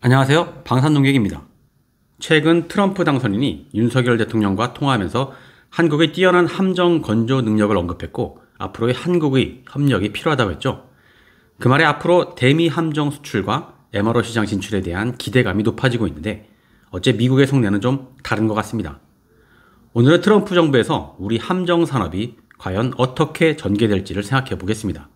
안녕하세요. 방산농객입니다. 최근 트럼프 당선인이 윤석열 대통령과 통화하면서 한국의 뛰어난 함정 건조 능력을 언급했고 앞으로의 한국의 협력이 필요하다고 했죠. 그 말에 앞으로 대미 함정 수출과 MRO 시장 진출에 대한 기대감이 높아지고 있는데 어째 미국의 속내는 좀 다른 것 같습니다. 오늘은 트럼프 정부에서 우리 함정 산업이 과연 어떻게 전개될지를 생각해 보겠습니다.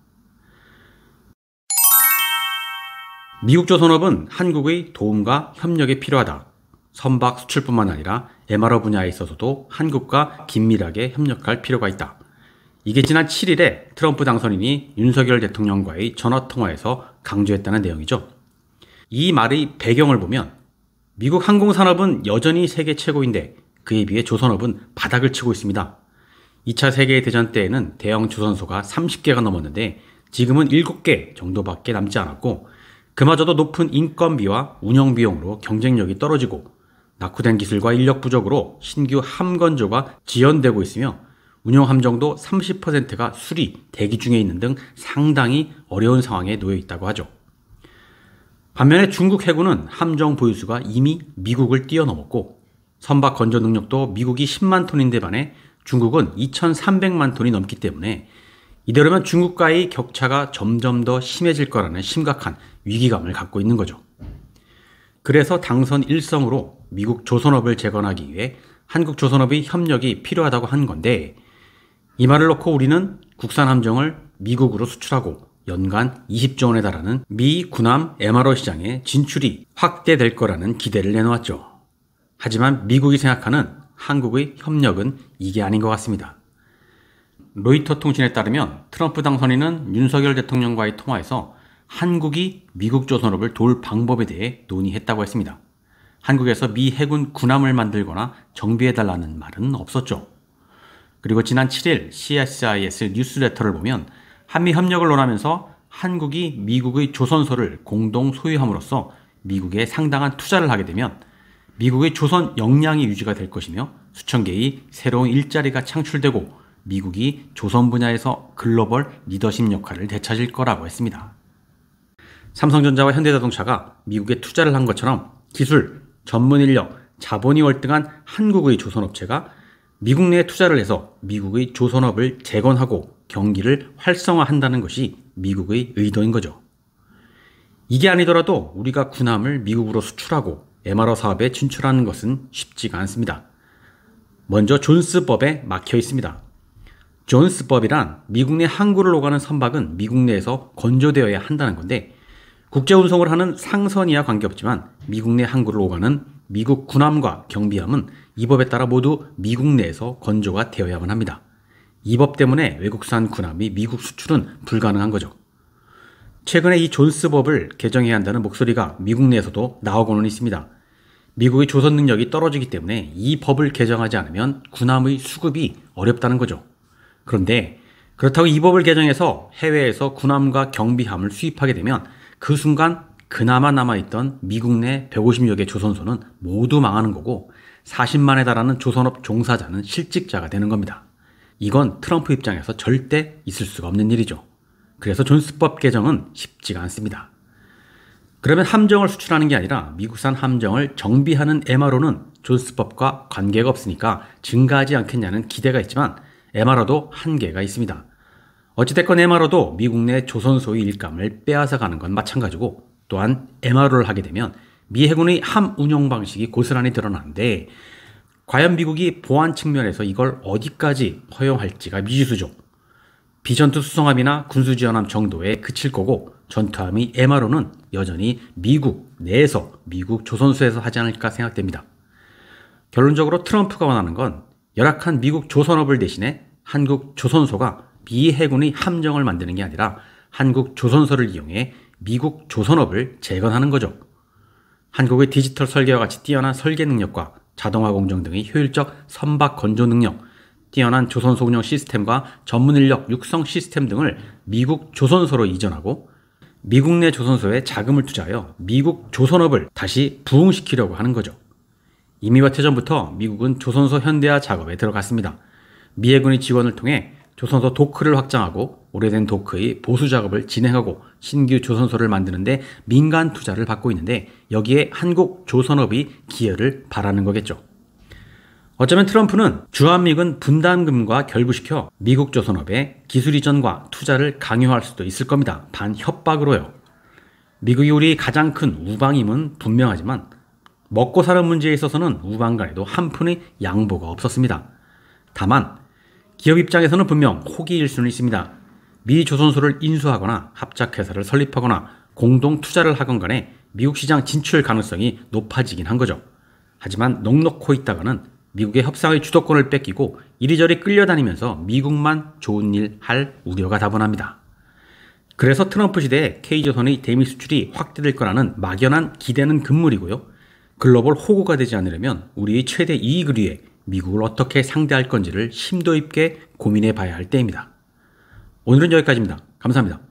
미국 조선업은 한국의 도움과 협력이 필요하다. 선박 수출뿐만 아니라 MRO 분야에 있어서도 한국과 긴밀하게 협력할 필요가 있다. 이게 지난 7일에 트럼프 당선인이 윤석열 대통령과의 전화통화에서 강조했다는 내용이죠. 이 말의 배경을 보면 미국 항공산업은 여전히 세계 최고인데 그에 비해 조선업은 바닥을 치고 있습니다. 2차 세계대전 때에는 대형 조선소가 30개가 넘었는데 지금은 7개 정도밖에 남지 않았고 그마저도 높은 인건비와 운영비용으로 경쟁력이 떨어지고 낙후된 기술과 인력 부족으로 신규 함건조가 지연되고 있으며 운용함정도 30%가 수리, 대기 중에 있는 등 상당히 어려운 상황에 놓여 있다고 하죠. 반면에 중국 해군은 함정 보유수가 이미 미국을 뛰어넘었고 선박 건조 능력도 미국이 10만 톤인데 반해 중국은 2,300만 톤이 넘기 때문에 이대로면 중국과의 격차가 점점 더 심해질 거라는 심각한 위기감을 갖고 있는 거죠. 그래서 당선 일성으로 미국 조선업을 재건하기 위해 한국 조선업의 협력이 필요하다고 한 건데 이 말을 놓고 우리는 국산 함정을 미국으로 수출하고 연간 20조 원에 달하는 미 군함 MRO 시장에 진출이 확대될 거라는 기대를 내놓았죠. 하지만 미국이 생각하는 한국의 협력은 이게 아닌 것 같습니다. 로이터 통신에 따르면 트럼프 당선인은 윤석열 대통령과의 통화에서 한국이 미국 조선업을 도울 방법에 대해 논의했다고 했습니다. 한국에서 미 해군 군함을 만들거나 정비해달라는 말은 없었죠. 그리고 지난 7일 CSIS 뉴스레터를 보면 한미 협력을 논하면서 한국이 미국의 조선소를 공동 소유함으로써 미국에 상당한 투자를 하게 되면 미국의 조선 역량이 유지가 될 것이며 수천 개의 새로운 일자리가 창출되고 미국이 조선 분야에서 글로벌 리더십 역할을 되찾을 거라고 했습니다. 삼성전자와 현대자동차가 미국에 투자를 한 것처럼 기술, 전문 인력, 자본이 월등한 한국의 조선업체가 미국 내에 투자를 해서 미국의 조선업을 재건하고 경기를 활성화한다는 것이 미국의 의도인 거죠. 이게 아니더라도 우리가 군함을 미국으로 수출하고 MRO 사업에 진출하는 것은 쉽지가 않습니다. 먼저 존스법에 막혀 있습니다. 존스법이란 미국 내 항구를 오가는 선박은 미국 내에서 건조되어야 한다는 건데 국제 운송을 하는 상선이야 관계없지만 미국 내 항구를 오가는 미국 군함과 경비함은 이 법에 따라 모두 미국 내에서 건조가 되어야만 합니다. 이 법 때문에 외국산 군함이 미국 수출은 불가능한 거죠. 최근에 이 존스법을 개정해야 한다는 목소리가 미국 내에서도 나오고는 있습니다. 미국의 조선 능력이 떨어지기 때문에 이 법을 개정하지 않으면 군함의 수급이 어렵다는 거죠. 그런데 그렇다고 이 법을 개정해서 해외에서 군함과 경비함을 수입하게 되면 그 순간 그나마 남아있던 미국 내 150여 개 조선소는 모두 망하는 거고 40만에 달하는 조선업 종사자는 실직자가 되는 겁니다. 이건 트럼프 입장에서 절대 있을 수가 없는 일이죠. 그래서 존스법 개정은 쉽지가 않습니다. 그러면 함정을 수출하는 게 아니라 미국산 함정을 정비하는 MRO는 존스법과 관계가 없으니까 증가하지 않겠냐는 기대가 있지만 MRO도 한계가 있습니다. 어찌됐건 MRO도 미국 내 조선소의 일감을 빼앗아 가는 건 마찬가지고 또한 MRO를 하게 되면 미 해군의 함 운용 방식이 고스란히 드러나는데 과연 미국이 보안 측면에서 이걸 어디까지 허용할지가 미지수죠. 비전투 수송함이나 군수지원함 정도에 그칠 거고 전투함의 MRO는 여전히 미국 내에서 미국 조선소에서 하지 않을까 생각됩니다. 결론적으로 트럼프가 원하는 건 열악한 미국 조선업을 대신해 한국 조선소가 미 해군의 함정을 만드는 게 아니라 한국 조선소를 이용해 미국 조선업을 재건하는 거죠. 한국의 디지털 설계와 같이 뛰어난 설계 능력과 자동화 공정 등의 효율적 선박 건조 능력, 뛰어난 조선소 운영 시스템과 전문 인력 육성 시스템 등을 미국 조선소로 이전하고 미국 내 조선소에 자금을 투자하여 미국 조선업을 다시 부흥시키려고 하는 거죠. 이미 몇 해 전부터 미국은 조선소 현대화 작업에 들어갔습니다. 미 해군의 지원을 통해 조선소 도크를 확장하고 오래된 도크의 보수 작업을 진행하고 신규 조선소를 만드는데 민간 투자를 받고 있는데 여기에 한국 조선업이 기여를 바라는 거겠죠. 어쩌면 트럼프는 주한미군 분담금과 결부시켜 미국 조선업의 기술 이전과 투자를 강요할 수도 있을 겁니다. 반협박으로요. 미국이 우리 가장 큰 우방임은 분명하지만 먹고 사는 문제에 있어서는 우방 간에도 한 푼의 양보가 없었습니다. 다만 기업 입장에서는 분명 호기일 수는 있습니다. 미 조선소를 인수하거나 합작회사를 설립하거나 공동 투자를 하건 간에 미국 시장 진출 가능성이 높아지긴 한 거죠. 하지만 넋놓고 있다가는 미국의 협상의 주도권을 뺏기고 이리저리 끌려다니면서 미국만 좋은 일 할 우려가 다분합니다. 그래서 트럼프 시대에 K조선의 대미 수출이 확대될 거라는 막연한 기대는 금물이고요. 글로벌 호구가 되지 않으려면 우리의 최대 이익을 위해 미국을 어떻게 상대할 건지를 심도 있게 고민해 봐야 할 때입니다. 오늘은 여기까지입니다. 감사합니다.